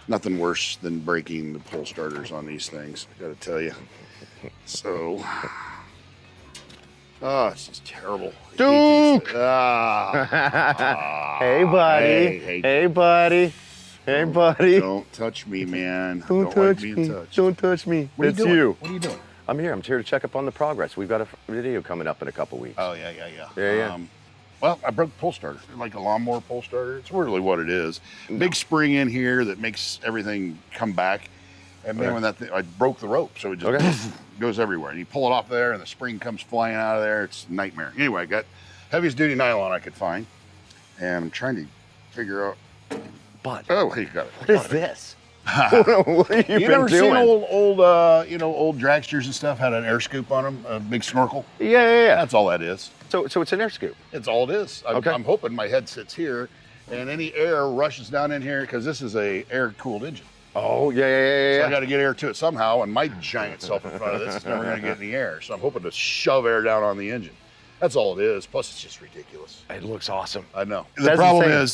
Nothing worse than breaking the pull starters on these things, I gotta tell you. So, it's just terrible. Duke! Hey, buddy. Hey, buddy. Hey, buddy. Don't touch me, man. Don't touch like being me. touched. Don't touch me. What are It's you doing? you. What are you doing? I'm here. I'm here to check up on the progress. We've got a video coming up in a couple weeks. Oh, yeah. Yeah. Well, I broke the pull starter, like a lawnmower pull starter. It's really what it is. Big spring in here that makes everything come back. And then when that thing, I broke the rope, so it just goes everywhere. And you pull it off there, and the spring comes flying out of there. It's a nightmare. Anyway, I got heaviest duty nylon I could find, and I'm trying to figure out. But Oh, hey, you got it. what is this? What have you been never doing? seen old dragsters and stuff had an air scoop on them, a big snorkel? Yeah. That's all that is. So it's an air scoop. It's all it is. I'm hoping my head sits here, and any air rushes down in here because this is a air-cooled engine. Oh, yeah. So I got to get air to it somehow, and my giant self in front of this is never going to get any air. So I'm hoping to shove air down on the engine. That's all it is. Plus, it's just ridiculous. It looks awesome. I know. That's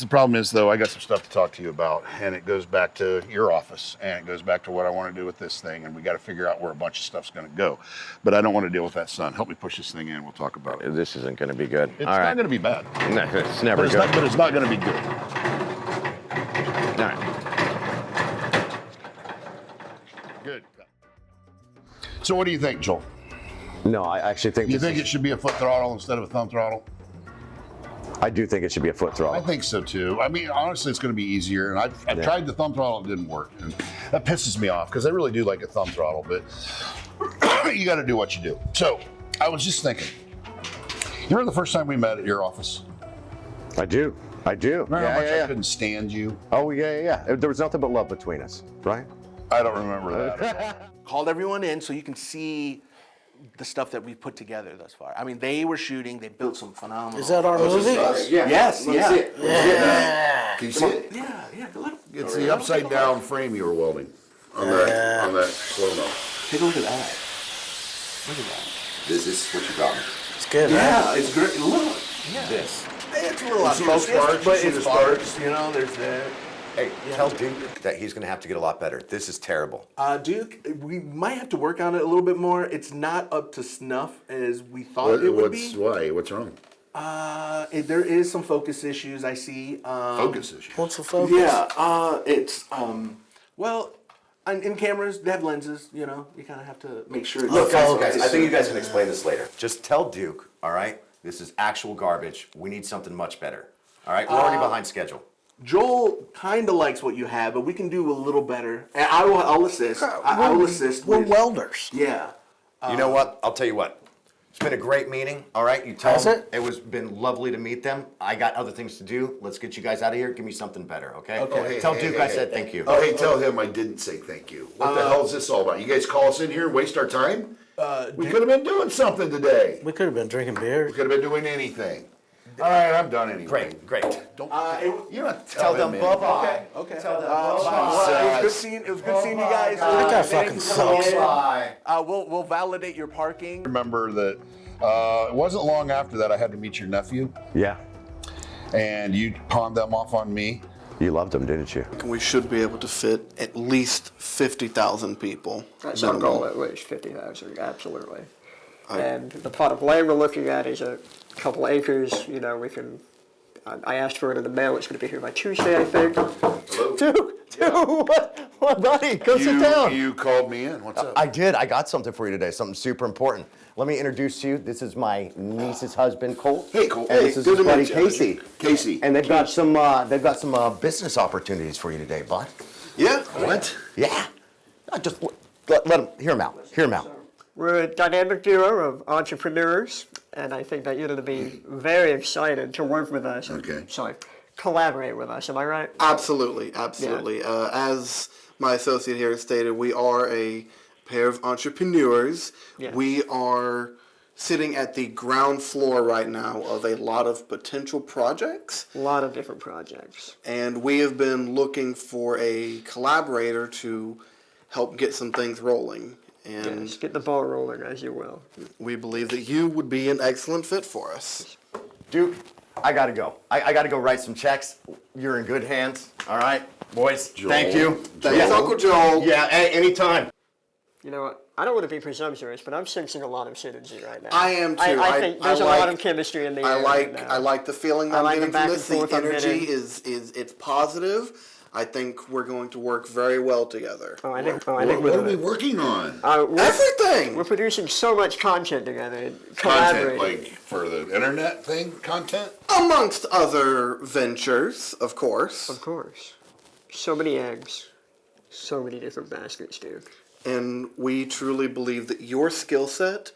The problem is, though, I got some stuff to talk to you about, and it goes back to your office, and it goes back to what I want to do with this thing, and we got to figure out where a bunch of stuff's going to go. But I don't want to deal with that, son. Help me push this thing in. We'll talk about it. This isn't going to be good. It's not going to be bad. No, it's never But good. it's not going to be good. All right. Good. So what do you think, Joel? No, I actually think You think it should be a foot throttle instead of a thumb throttle? I do think it should be a foot I throttle. think so too. I mean, honestly, it's going to be easier. And I've tried the thumb throttle, it didn't work. And that pisses me off because I really do like a thumb throttle, but you got to do what you do. So I was just thinking, you remember the first time we met at your office? I do. Remember how much I couldn't stand you? Oh, yeah. There was nothing but love between us, right? I don't remember that. Called everyone in so you can see the stuff that we've put together thus far. I mean, they were shooting, they built some phenomenal. Is that our movie? Yes, yeah. Can you see it? Yeah, the little. It's the upside down frame you were welding on that slow-mo. Take a look at that. Look at that. This is what you got me. It's good, Yeah, it's great. Look. Yeah. This. It's a little see the unfocused, sparks? but You see it's the sparks. sparks? You know, there's that. Hey, tell Duke that he's going to have to get a lot better. This is terrible. Duke, we might have to work on it a little bit more. It's not up to snuff as we thought it would be. Why? What's wrong? There is some focus issues I see. Focus issue. What's the focus? Yeah, it's well, in cameras they have lenses. You know, you kind of have to make sure. Look, guys, I think you guys can explain this later. Just tell Duke, all right? This is actual garbage. We need something much better. All right? We're already behind schedule. Joel kind of likes what you have, but we can do a little better. And I'll assist. I will assist. We're with, welders. Yeah. You know what? I'll tell you what. It's been a great meeting, all right? You tell Has them it? it was been lovely to meet them. I got other things to do. Let's get you guys out of here. Give me something better, okay? Tell Duke I said thank you. Oh, hey, tell him I didn't say thank you. What the hell is this all about? You guys call us in here and waste our time? We could have been doing something today. We could have been drinking beer. We could have been doing anything. All right, I'm done anyway. Great. Don't you don't Tell them man. bye-bye. Okay. Tell them Well, it was good seeing you guys. That guy fucking sucks. bye. We'll validate your parking. Remember that it wasn't long after that I had to meet your nephew, Yeah. and you pawned them off on me. You loved him, didn't you? We should be able to fit at least 50,000 people. That's our goal, at least 50,000, absolutely. And the plot of land we're looking at is a couple acres. You know, we can. I asked for it in the mail. It's going to be here by Tuesday, I think. Hello? Dude, what, buddy? Go sit down. You called me in. What's up? I did. I got something for you today, something super important. Let me introduce you. This is my niece's husband, Colt. Hey, Colt. And Hey, this is good his to buddy, meet you. Casey. Casey. And they've got some business opportunities for you today, bud. Yeah. What? Yeah. Just let him hear him out. Hear him out. We're a dynamic duo of entrepreneurs, and I think that you're going to be very excited to work with us. Okay. Sorry, collaborate with us. Am I right? Absolutely. As my associate here has stated, we are a pair of entrepreneurs. Yeah. We are sitting at the ground floor right now of a lot of potential projects, A lot of different projects. and we have been looking for a collaborator to help get some things rolling. And Yes, get the ball rolling, as you will. we believe that you would be an excellent fit for us. Duke, I gotta go. I gotta go write some checks. You're in good hands. All right, boys. Thank you. Thanks, Uncle Joel. Yeah, anytime. You know what? I don't want to be presumptuous, but I'm sensing a lot of synergy right now. I am too. I think there's a lot of chemistry in the air right now. I like the feeling I I'm like the getting back from and this. The forth I'm energy getting. is it's positive. I think we're going to work very well together. I think What are we working on? Everything. We're producing so much content together, and Content, collaborating. like for the internet thing, content? Amongst other ventures, of course. Of course. So many eggs. So many different baskets, Duke. And we truly believe that your skill set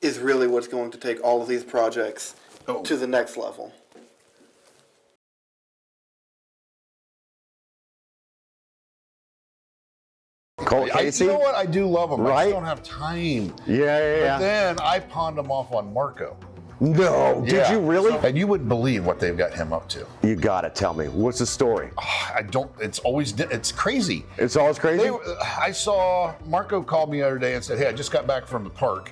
is really what's going to take all of these projects to the next level. Colt Casey? You know what? I do love them. I Right? just don't have time. Yeah. But then I pawned them off on Marco. No, did Yeah. you really? And you wouldn't believe what they've got him up to. You gotta tell me. What's the story? I don't. It's crazy. It's always crazy? I saw Marco called me the other day and said, "Hey, I just got back from the park."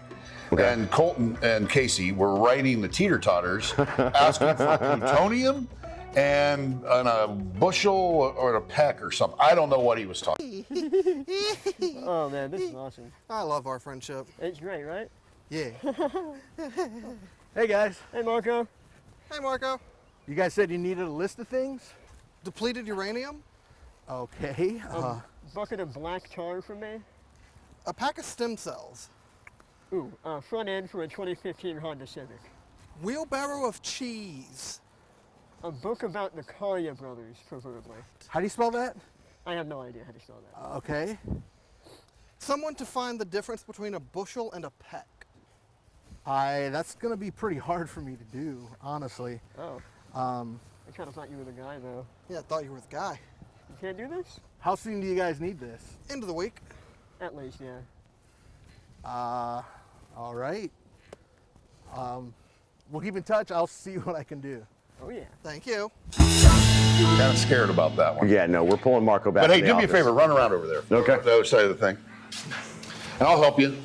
Okay. And Colton and Casey were riding the teeter-totters, asking for plutonium and a bushel or a peck or something. I don't know what he was talking. Oh man, this is awesome. I love our friendship. It's great, right? Yeah. Hey guys. Hey Marco. Hey Marco. You guys said you needed a list of things? Depleted uranium? Okay. Bucket of black tar for me. A pack of stem cells. Ooh, front end for a 2015 Honda Civic. Wheelbarrow of cheese. A book about the Collier brothers, preferably. How do you spell that? I have no idea how to spell that. Okay. Someone to find the difference between a bushel and a peck. That's gonna be pretty hard for me to do, honestly. Oh. I kind of thought you were the guy, though. Yeah, I thought you were the guy. You can't do this? How soon do you guys need this? End of the week. At least, yeah. All right. We'll keep in touch. I'll see what I can do. Oh, yeah. Thank you. Kind of scared about that one. Yeah, no, we're pulling Marco back. But hey, to the do me a office. favor, run around over there. Okay. The other side of the thing. And I'll help you.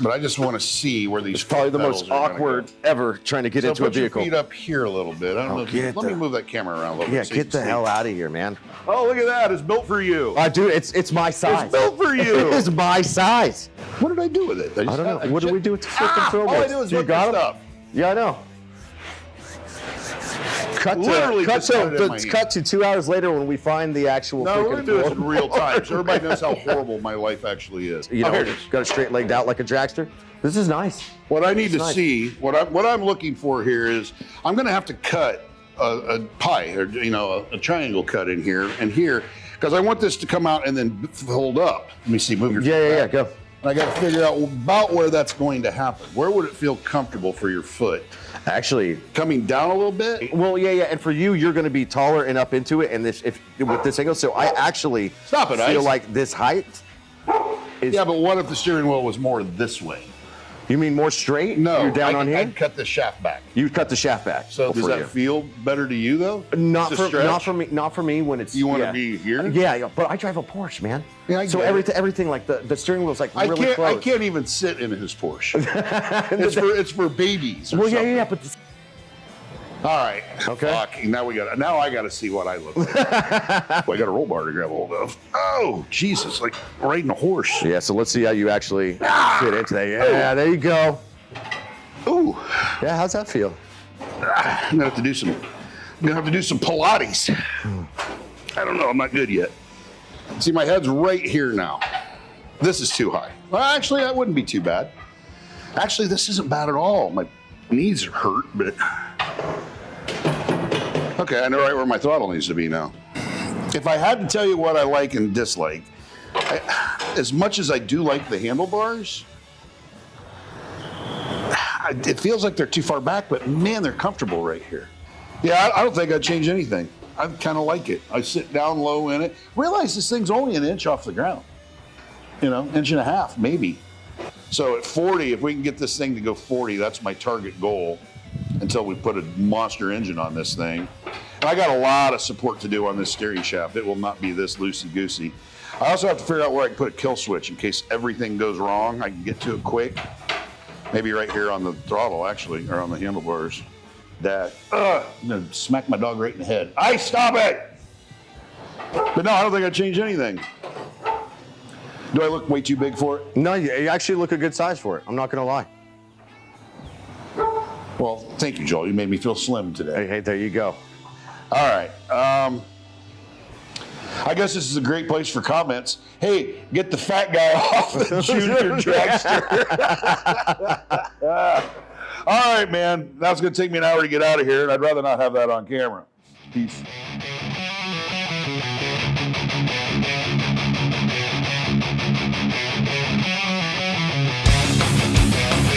But I just want to see where these It's probably the most pedals are gonna awkward go. ever trying to get So into a put your vehicle. feet up here a little bit. I don't know. get Let me the- move that camera around a little Yeah, bit. so get you the can hell see. out of here, man. Oh, look at that. It's built for you. Dude, it's my size. It's built for you. It is my size. What did I do with it? I don't know. What do we do with the freaking throw All I bolts? do is You look got at 'em? stuff. Yeah, I know. Literally just got it in my hand. cut to 2 hours later when we find the actual No, we're freaking going to do this in floor. real time so everybody knows how horrible my life actually is. You Oh, know, here it is. got it straight legged out like a dragster. This is nice. What I need to nice. see, what I'm looking for here is, I'm going to have to cut a pie or a triangle cut in here and here because I want this to come out and then fold up. Let me see. Move your Yeah, foot yeah, yeah. back. Go. And I got to figure out about where that's going to happen. Where would it feel comfortable for your foot? Actually, Coming down a little bit? well, yeah. And for you, you're going to be taller and up into it, and with this angle. So I actually Stop it, feel Ice. like this height. Is, Yeah, but what if the steering wheel was more this way? You mean more straight? No, You're down on here. I'd cut the shaft back. You cut the shaft back. So does for that you. feel better to you though? Not Just a for stretch? not for me when it's. You want to yeah. be here? Yeah, but I drive a Porsche, man. Yeah, I so get it. everything like the steering wheel's like I really close. can't even sit in his Porsche. it's for babies. Or Well, something. yeah, but this, All right. Okay. Fuck. Now I got to see what I look like. Well, I got a roll bar to grab a hold of. Oh, Jesus! Like riding a horse. yeah. So let's see how you actually fit into that. Yeah, there you go. Ooh. Yeah, how's that feel? I'm gonna have to do some. Pilates. I don't know. I'm not good yet. See, my head's right here now. This is too high. Well, actually, that wouldn't be too bad. Actually, this isn't bad at all. My knees hurt, but okay, I know right where my throttle needs to be now. If I had to tell you what I like and dislike, as much as I do like the handlebars, it feels like they're too far back, but man, they're comfortable right here. Yeah, I don't think I'd change anything. I kind of like it. I sit down low in it. Realize this thing's only an inch off the ground. Inch and a half, maybe. So at 40, if we can get this thing to go 40, that's my target goal until we put a monster engine on this thing. And I got a lot of support to do on this steering shaft. It will not be this loosey-goosey. I also have to figure out where I can put a kill switch in case everything goes wrong. I can get to it quick. Maybe right here on the throttle, actually, or on the handlebars. that I'm gonna smack my dog right in the head. Stop it! But no, I don't think I'd change anything. Do I look way too big for it? No, you actually look a good size for it. I'm not gonna lie. Well, thank you, Joel. You made me feel slim today. Hey, there you go. All right. I guess this is a great place for comments. Hey, get the fat guy off the junior dragster. All right, man. That's going to take me an hour to get out of here, and I'd rather not have that on camera. Peace.